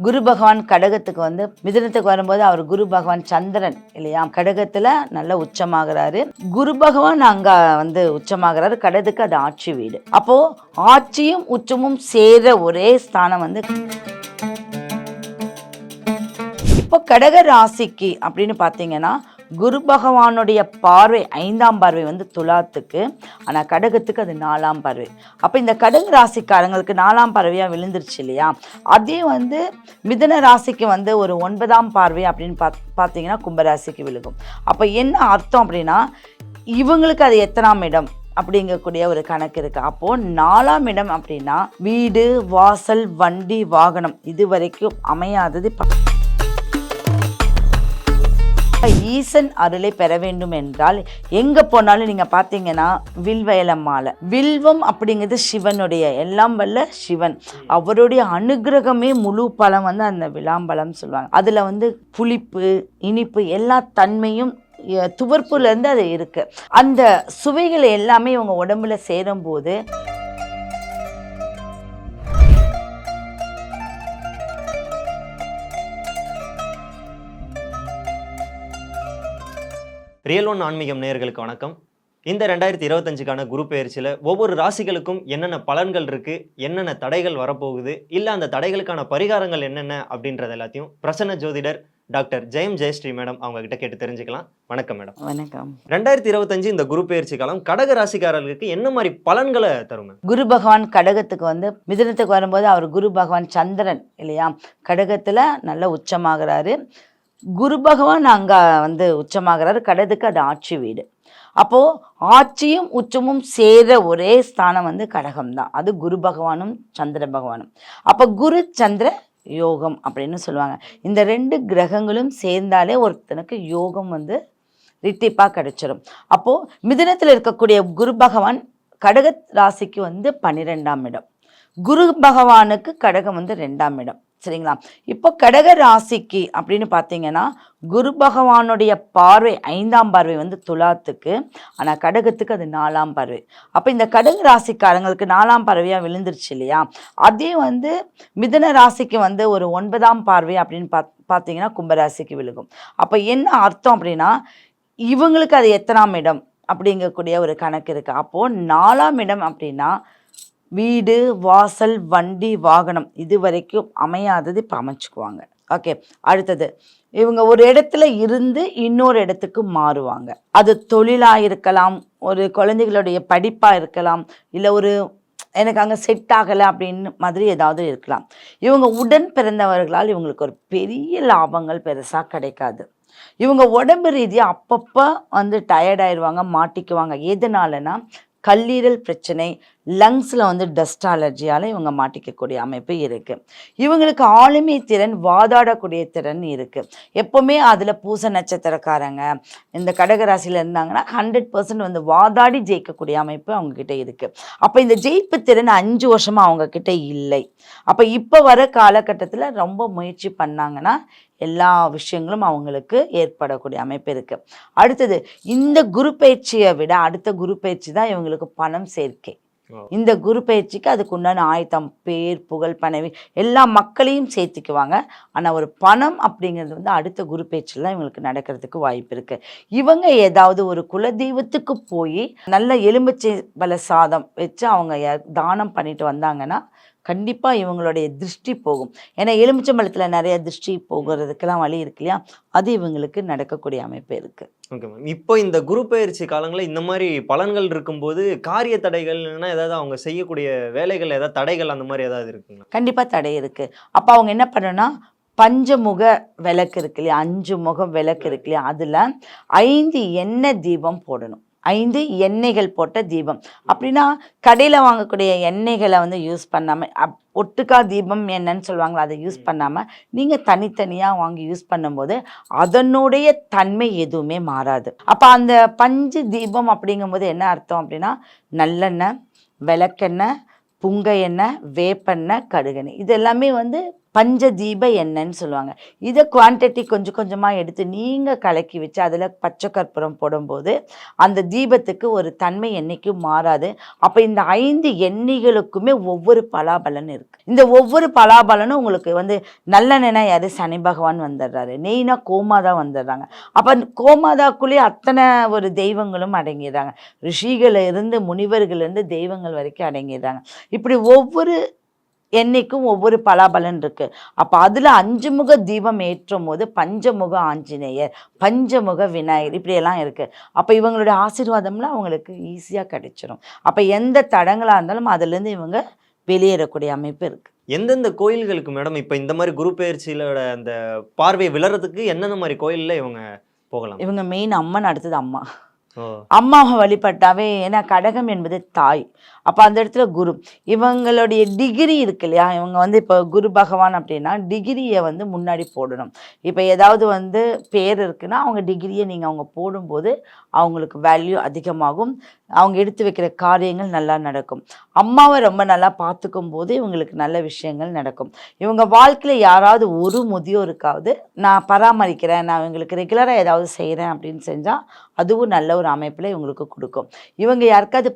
குரு பகவான் கடகத்துக்கு வந்து மிதுனத்துக்கு வரும்போது அவர் குரு பகவான் சந்திரன் இல்லையா, கடகத்துல நல்ல உச்சமாகிறாரு. குரு பகவான் அங்க வந்து உச்சமாகிறாரு, கடகத்துக்கு அது ஆட்சி வீடு. அப்போ ஆட்சியும் உச்சமும் சேர ஒரே ஸ்தானம் வந்து இப்போ கடக ராசிக்கு அப்படின்னு பார்த்தீங்கன்னா குரு பகவானுடைய பார்வை 5ஆம் பார்வை வந்து துலாத்துக்கு, ஆனால் கடகத்துக்கு அது 4ஆம் பார்வை. அப்போ இந்த கடக ராசிக்காரங்களுக்கு 4ஆம் பார்வையாக விழுந்துருச்சு இல்லையா, அதே வந்து மிதுன ராசிக்கு வந்து ஒரு 9ஆம் பார்வை அப்படின்னு பார்த்தீங்கன்னா கும்பராசிக்கு விழுகும். அப்போ என்ன அர்த்தம் அப்படின்னா இவங்களுக்கு அது எத்தனாம் இடம் அப்படிங்கக்கூடிய ஒரு கணக்கு இருக்குது. அப்போது 4ஆம் இடம் அப்படின்னா வீடு வாசல் வண்டி வாகனம் இது வரைக்கும் அமையாதது. ஈசன் அருளை பெற வேண்டும் என்றால் எங்க போனாலும் நீங்க பாத்தீங்கன்னா வில்வயல மாலை, வில்வம் அப்படிங்கிறது சிவனுடைய, எல்லாம் வல்ல சிவன், அவருடைய அனுகிரகமே முழு பழம் வந்து அந்த விளாம்பழம் சொல்லுவாங்க. அதுல வந்து புளிப்பு இனிப்பு எல்லா தன்மையும் துவர்ப்புல இருந்து அது இருக்கு. அந்த சுவைகள் எல்லாமே உங்க உடம்புல சேரும் போது ரியல் ஒன் ஆன்மீகம் நேயர்களுக்கு வணக்கம். இந்த 2025க்கான குரு பெயர்ச்சியில் ஒவ்வொரு ராசிகளுக்கும் என்னென்ன பலன்கள் இருக்குது, என்னென்ன தடைகள் வரப்போகுது, இல்லை அந்த தடைகளுக்கான பரிகாரங்கள் என்னென்ன அப்படின்றது எல்லாத்தையும் பிரசன்ன ஜோதிடர் டாக்டர் ஜெயம் ஜெயஸ்ரீ மேடம் அவங்க கிட்ட கேட்டு தெரிஞ்சுக்கலாம். வணக்கம் மேடம். வணக்கம். 2025 இந்த குரு பெயர்ச்சி காலம் கடக ராசிக்காரர்களுக்கு என்ன மாதிரி பலன்களை தரும்? குரு பகவான் கடகத்துக்கு வந்து மிதுனத்துக்கு வரும்போது அவர் குரு பகவான் சந்திரன் இல்லையா, கடகத்துல நல்ல உச்சமாகிறாரு. குரு பகவான் அங்க வந்து உச்சமாகிறாரு, கடகத்துக்கு அது ஆட்சி வீடு. அப்போ ஆட்சியும் உச்சமும் சேர ஒரே ஸ்தானம் வந்து கடகம் தான், அது குரு பகவானும் சந்திர பகவானும். அப்போ குரு சந்திர யோகம் அப்படின்னு சொல்லுவாங்க. இந்த 2 கிரகங்களும் சேர்ந்தாலே ஒருத்தனுக்கு யோகம் வந்து ரிட்டிப்பாக கிடைச்சிடும். அப்போ மிதுனத்தில் இருக்கக்கூடிய குரு பகவான் கடக ராசிக்கு வந்து 12ஆம் இடம், குரு பகவானுக்கு கடகம் வந்து 2ஆம் இடம். சரிங்களா? இப்போ கடக ராசிக்கு அப்படின்னு பார்த்தீங்கன்னா குரு பகவானுடைய பார்வை 5ஆம் பார்வை வந்து துலாத்துக்கு, ஆனால் கடகத்துக்கு அது 4ஆம் பார்வை. அப்போ இந்த கடக ராசிக்காரங்களுக்கு 4ஆம் பார்வையாக விழுந்துருச்சு இல்லையா, அதே வந்து மிதுன ராசிக்கு வந்து ஒரு 9ஆம் பார்வை அப்படின்னு பார்த்தீங்கன்னா கும்பராசிக்கு விழுகும். அப்போ என்ன அர்த்தம் அப்படின்னா இவங்களுக்கு அது எத்தனாம் இடம் அப்படிங்கக்கூடிய ஒரு கணக்கு இருக்குது. அப்போது 4ஆம் இடம் அப்படின்னா வீடு வாசல் வண்டி வாகனம் இது வரைக்கும் அமையாதது இப்போ அமைச்சுக்குவாங்க. ஓகே, அடுத்தது இவங்க ஒரு இடத்துல இருந்து இன்னொரு இடத்துக்கு மாறுவாங்க. அது தொழிலாக இருக்கலாம், ஒரு குழந்தைகளுடைய படிப்பாக இருக்கலாம், இல்லை ஒரு எனக்கு அங்கே செட் ஆகலை அப்படின்னு மாதிரி ஏதாவது இருக்கலாம். இவங்க உடன் பிறந்தவர்களால் இவங்களுக்கு ஒரு பெரிய லாபங்கள் பெருசாக கிடைக்காது. இவங்க உடம்பு ரீதியாக அப்பப்போ வந்து டயர்டாயிடுவாங்க, மாட்டிக்குவாங்க. எதனாலனா கல்லீரல் பிரச்சனை, லங்ஸில் வந்து டஸ்ட் அலர்ஜியால் இவங்க மாட்டிக்கக்கூடிய அமைப்பு இருக்குது. இவங்களுக்கு ஆளுமை திறன், வாதாடக்கூடிய திறன் இருக்குது. எப்போவுமே அதில் பூச நட்சத்திரக்காரங்க இந்த கடகராசியில் இருந்தாங்கன்னா 100% வந்து வாதாடி ஜெயிக்கக்கூடிய அமைப்பு அவங்கக்கிட்ட இருக்குது. அப்போ இந்த ஜெயிப்பு திறன் 5 வருஷமாக அவங்கக்கிட்ட இல்லை. அப்போ இப்போ வர காலகட்டத்தில் ரொம்ப முயற்சி பண்ணாங்கன்னா எல்லா விஷயங்களும் அவங்களுக்கு ஏற்படக்கூடிய அமைப்பு இருக்குது. அடுத்தது இந்த குரு பயிற்சியை விட அடுத்த குரு பயிற்சி தான் இவங்களுக்கு பணம் சேர்க்கை. இந்த குரு பயிற்சிக்கு அதுக்கு உண்டான ஆயத்தம், பேர் புகழ் பணவி எல்லா மக்களையும் சேர்த்துக்குவாங்க. ஆனால் ஒரு பணம் அப்படிங்கிறது வந்து அடுத்த குரு பயிற்சியில் தான் இவங்களுக்கு நடக்கிறதுக்கு வாய்ப்பு இருக்குது. இவங்க ஏதாவது ஒரு குலதெய்வத்துக்கு போய் நல்ல எலுமிச்சை பல சாதம் வச்சு அவங்க தானம் பண்ணிட்டு வந்தாங்கன்னா கண்டிப்பாக இவங்களுடைய திருஷ்டி போகும். ஏன்னா எலுமிச்சம்பழத்தில் நிறைய திருஷ்டி போகிறதுக்கெல்லாம் வழி இருக்கு இல்லையா, அது இவங்களுக்கு நடக்கக்கூடிய அமைப்பு இருக்குது. Okay ma'am. இப்போ இந்த குரு பயிற்சி காலங்களில் இந்த மாதிரி பலன்கள் இருக்கும்போது காரிய தடைகள்னா ஏதாவது அவங்க செய்யக்கூடிய வேலைகள் ஏதாவது தடைகள் அந்த மாதிரி ஏதாவது இருக்குங்களா? கண்டிப்பாக தடை இருக்குது. அப்போ அவங்க என்ன பண்ணணும்னா பஞ்சமுக விளக்கு இருக்கு இல்லையா, 5 முகம் விளக்கு இருக்கு இல்லையா, அதில் 5 எண்ணெய் தீபம் போடணும். 5 எண்ணெய்கள் போட்ட தீபம் அப்படின்னா கடையில் வாங்கக்கூடிய எண்ணெய்களை வந்து யூஸ் பண்ணாமல், ஒட்டுக்கா தீபம் என்னன்னு சொல்லுவாங்களா, அதை யூஸ் பண்ணாமல் நீங்கள் தனித்தனியாக வாங்கி யூஸ் பண்ணும்போது அதனுடைய தன்மை எதுவுமே மாறாது. அப்போ அந்த பஞ்சு தீபம் அப்படிங்கும்போது என்ன அர்த்தம் அப்படின்னா நல்லெண்ணெய், விளக்கெண்ணெய், புங்க எண்ணெய், வேப்பெண்ணெய், கடுகெண்ணெய் இது எல்லாமே வந்து பஞ்ச தீப எண்ணெய்ன்னு சொல்லுவாங்க. இதை குவான்டிட்டி கொஞ்சம் கொஞ்சமாக எடுத்து நீங்கள் கலக்கி வச்சு அதில் பச்சை கற்பூரம் போடும்போது அந்த தீபத்துக்கு ஒரு தன்மை என்றைக்கும் மாறாது. அப்போ இந்த 5 எண்ணெய்களுக்குமே ஒவ்வொரு பலாபலன் இருக்குது. இந்த ஒவ்வொரு பலாபலனும் உங்களுக்கு வந்து நல்லெண்ணெய்னா யார்? சனி பகவான் வந்துடுறாரு. நெய்னா கோமாதா வந்துடுறாங்க. அப்போ கோமாதாக்குள்ளேயே அத்தனை ஒரு தெய்வங்களும் அடங்கிடுறாங்க. ரிஷிகள் இருந்து முனிவர்கள் இருந்து தெய்வங்கள் வரைக்கும் அடங்கிடுறாங்க. இப்படி ஒவ்வொரு எண்ணெய்க்கும் ஒவ்வொரு பலாபலன் இருக்கு. அப்போ அதில் 5 முக தீபம் ஏற்றும் போது பஞ்சமுக ஆஞ்சநேயர், பஞ்சமுக விநாயகர் இப்படியெல்லாம் இருக்கு. அப்போ இவங்களுடைய ஆசீர்வாதம்லாம் அவங்களுக்கு ஈஸியாக கிடைச்சிரும். அப்போ எந்த தடங்களாக இருந்தாலும் அதுலேருந்து இவங்க வெளியேறக்கூடிய அமைப்பு இருக்கு. எந்தெந்த கோயில்களுக்கு மேடம் இப்போ இந்த மாதிரி குரு பெயர்ச்சியிலோட அந்த பார்வை விழறதுக்கு என்னென்ன மாதிரி கோயில்ல இவங்க போகலாம்? இவங்க மெயின் அம்மன், அடுத்தது அம்மா. ஓ, அம்மாவை வழிபட்டாவே, ஏன்னா கடகம் என்பது தாய். அப்போ அந்த இடத்துல குரு, இவங்களுடைய டிகிரி இருக்கு இல்லையா, இவங்க வந்து இப்போ குரு பகவான் அப்படின்னா டிகிரியை வந்து முன்னாடி போடணும். இப்போ ஏதாவது வந்து பேர் இருக்குன்னா அவங்க டிகிரியை நீங்கள் அவங்க போடும்போது அவங்களுக்கு வேல்யூ அதிகமாகும். அவங்க எடுத்து வைக்கிற காரியங்கள் நல்லா நடக்கும். அம்மாவை ரொம்ப நல்லா பார்த்துக்கும் போது இவங்களுக்கு நல்ல விஷயங்கள் நடக்கும். இவங்க வாழ்க்கையில் யாராவது ஒரு முதியோருக்காவது நான் பராமரிக்கிறேன், நான் இவங்களுக்கு ரெகுலராக ஏதாவது செய்கிறேன் அப்படின்னு செஞ்சால் அதுவும் நல்ல ஒரு அமைப்பில் இவங்களுக்கு கொடுக்கும். இவங்க யாருக்காவது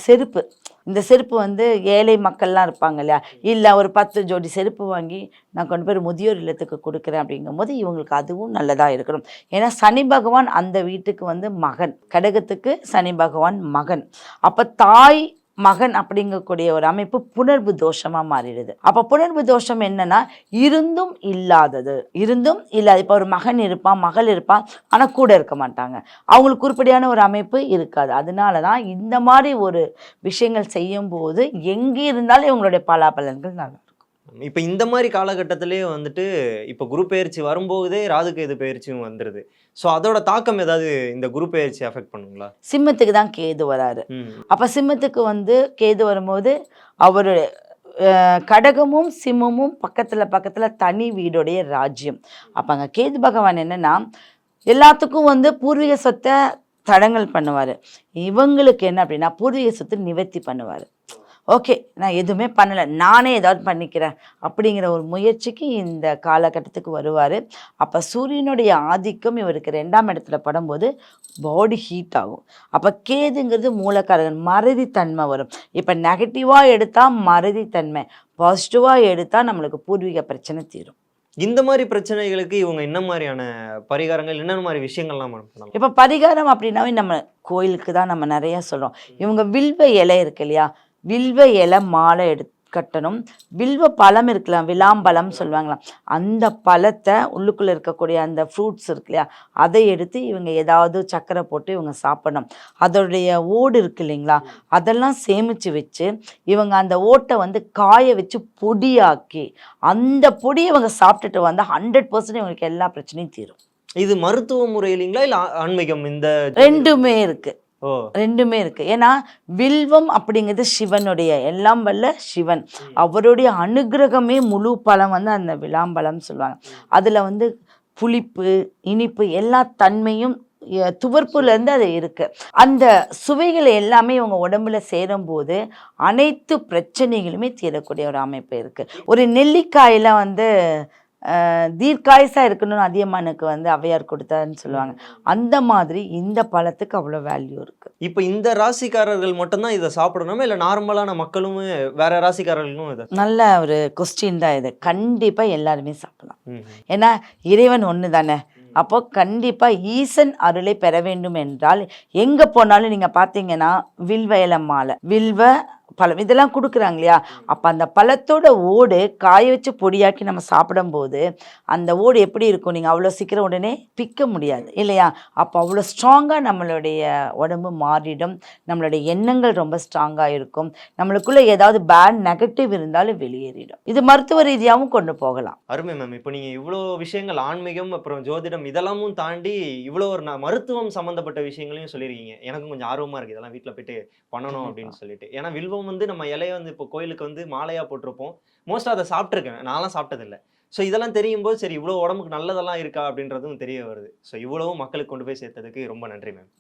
செருப்பு, இந்த செருப்பு வந்து ஏழை மக்கள்லாம் இருப்பாங்க இல்லையா, இல்லை ஒரு 10 ஜோடி செருப்பு வாங்கி நான் கொண்டு போய் முதியோர் இல்லத்துக்கு கொடுக்குறேன் அப்படிங்கும்போது இவங்களுக்கு அதுவும் நல்லதாக இருக்கணும். ஏன்னா சனி பகவான் அந்த வீட்டுக்கு வந்து மகன், கடகத்துக்கு சனி பகவான் மகன். அப்போ தாய் மகன் அப்படிங்கக்கூடிய ஒரு அமைப்பு புணர்வு தோஷமாக மாறிடுது. அப்போ புணர்வு தோஷம் என்னன்னா இருந்தும் இல்லாதது, இருந்தும் இல்லாது. இப்போ ஒரு மகன் இருப்பான், மகள் இருப்பான், ஆனால் கூட இருக்க மாட்டாங்க, அவங்களுக்கு உருப்படியான ஒரு அமைப்பு இருக்காது. அதனால தான் இந்த மாதிரி ஒரு விஷயங்கள் செய்யும்போது எங்கே இருந்தாலும் இவங்களுடைய பலாபலன்கள் நல்லா. இப்போ இந்த மாதிரி காலகட்டத்திலே வந்துட்டு இப்போ குரு பெயர்ச்சி வரும்போதே ராகுகேது பெயர்ச்சியும் வந்துடுது. ஸோ அதோட தாக்கம் ஏதாவது இந்த குரு பெயர்ச்சி அஃபெக்ட் பண்ணுங்களா? சிம்மத்துக்கு தான் கேது வராரு. அப்போ சிம்மத்துக்கு வந்து கேது வரும்போது அவருடைய கடகமும் சிம்மமும் பக்கத்தில் தனி வீடுடைய ராஜ்யம். அப்போ அங்கே கேது பகவான் என்னன்னா எல்லாத்துக்கும் வந்து பூர்வீக சொத்தை தடங்கல் பண்ணுவார். இவங்களுக்கு என்ன அப்படின்னா பூர்வீக சொத்து நிவர்த்தி பண்ணுவார். ஓகே, நான் எதுவுமே பண்ணலை, நானே ஏதாவது பண்ணிக்கிறேன் அப்படிங்கிற ஒரு முயற்சிக்கு இந்த காலகட்டத்துக்கு வருவார். அப்போ சூரியனுடைய ஆதிக்கம் இவருக்கு 2ஆம் இடத்துல படும்போது பாடி ஹீட் ஆகும். அப்போ கேதுங்கிறது மூலக்காரகன், மறதித்தன்மை வரும். இப்போ நெகட்டிவாக எடுத்தால் மறதித்தன்மை, பாசிட்டிவாக எடுத்தால் நம்மளுக்கு பூர்வீக பிரச்சனை தீரும். இந்த மாதிரி பிரச்சனைகளுக்கு இவங்க என்ன மாதிரியான பரிகாரங்கள், என்னென்ன மாதிரி விஷயங்கள்லாம் பண்ணலாம்? இப்போ பரிகாரம் அப்படின்னாவே நம்ம கோயிலுக்கு தான் நம்ம நிறைய சொல்கிறோம். இவங்க வில்வ இலை இருக்கு இல்லையா, வில்வ இலை மாலை கட்டணும். வில்வ பழம் இருக்கலாம், விளாம்பழம் சொல்லுவாங்களாம், அந்த பழத்தை உள்ளுக்குள்ளே இருக்கக்கூடிய அந்த ஃப்ரூட்ஸ் இருக்கு இல்லையா, அதை எடுத்து இவங்க ஏதாவது சக்கரை போட்டு இவங்க சாப்பிடணும். அதோடைய ஓடு இருக்கு இல்லைங்களா, அதெல்லாம் சேமித்து வச்சு இவங்க அந்த ஓட்டை வந்து காய வச்சு பொடியாக்கி அந்த பொடியை இவங்க சாப்பிட்டுட்டு வந்தால் 100% இவங்களுக்கு எல்லா பிரச்சனையும் தீரும். இது மருத்துவ முறை இல்லைங்களா, இல்லை ஆன்மீகம்? இந்த ரெண்டுமே இருக்கு. ரெண்டுமே இருக்கு. ஏன்னா வில்வம் அப்படிங்கிறது சிவனுடைய, எல்லாம் வல்ல சிவன், அவருடைய அனுகிரகமே முழு பழம் வந்து அந்த விளாம்பழம் சொல்லுவாங்க. அதுல வந்து புளிப்பு, இனிப்பு எல்லா தன்மையும் துவர்ப்புலேருந்து அது இருக்கு. அந்த சுவைகள் எல்லாமே இவங்க உடம்புல சேரும்போது அனைத்து பிரச்சனைகளுமே தீரக்கூடிய ஒரு அமைப்பு இருக்கு. ஒரு நெல்லிக்காயில வந்து தீர்க்காயசா இருக்கணும்னு அதியமானுக்கு வந்து ஔவையார் கொடுத்தாருன்னு சொல்லுவாங்க. அந்த மாதிரி இந்த பழத்துக்கு அவ்வளோ வேல்யூ இருக்கு. இப்போ இந்த ராசிக்காரர்கள் மட்டும்தான் இதை சாப்பிடணுமா, இல்லை நார்மலான மக்களும் வேற ராசிக்காரர்களும் இதை? நல்ல ஒரு கொஸ்டின் தான் இது. கண்டிப்பா எல்லாருமே சாப்பிடலாம். ஏன்னா இறைவன் ஒன்று தானே. அப்போ கண்டிப்பா ஈசன் அருளை பெற வேண்டும் என்றால் எங்க போனாலும் நீங்க பார்த்தீங்கன்னா வில்வ இலை மாலை, வில்வ பழம் இதெல்லாம் கொடுக்குறாங்க இல்லையா. அப்போ அந்த பழத்தோட ஓடு காய வச்சு பொடியாக்கி நம்ம சாப்பிடும்போது அந்த ஓடு எப்படி இருக்கும், நீங்கள் அவ்வளோ சீக்கிரம் உடனே பிக்க முடியாது இல்லையா. அப்போ அவ்வளோ ஸ்ட்ராங்காக நம்மளுடைய உடம்பு மாறிடும், நம்மளுடைய எண்ணங்கள் ரொம்ப ஸ்ட்ராங்காக இருக்கும், நம்மளுக்குள்ளே ஏதாவது பேட் நெகட்டிவ் இருந்தாலும் வெளியேறிடும். இது மருத்துவ ரீதியாகவும் கொண்டு போகலாம். அருமை மேம். இப்போ நீங்கள் இவ்வளோ விஷயங்கள் ஆன்மீகம் அப்புறம் ஜோதிடம் இதெல்லாமும் தாண்டி இவ்வளோ ஒரு மருத்துவம் சம்மந்தப்பட்ட விஷயங்களையும் சொல்லியிருக்கீங்க. எனக்கும் கொஞ்சம் ஆர்வமாக இருக்குது இதெல்லாம் வீட்டில் போயிட்டு பண்ணணும் அப்படின்னு சொல்லிட்டு. ஏன்னா வில்வம் வந்து நம்ம இலையை வந்து இப்போ கோயிலுக்கு வந்து மாலையாக போட்டிருப்போம். மோஸ்ட்டாக அதை சாப்பிட்ருக்கேன், நான்லாம் சாப்பிட்டதில்லை. ஸோ இதெல்லாம் தெரியும் போது சரி இவ்வளோ உடம்புக்கு நல்லதெல்லாம் இருக்கா அப்படின்றதும் தெரிய வருது. ஸோ இவ்வளவும் மக்களுக்கு கொண்டு போய் சேர்த்ததுக்கு ரொம்ப நன்றி மேம்.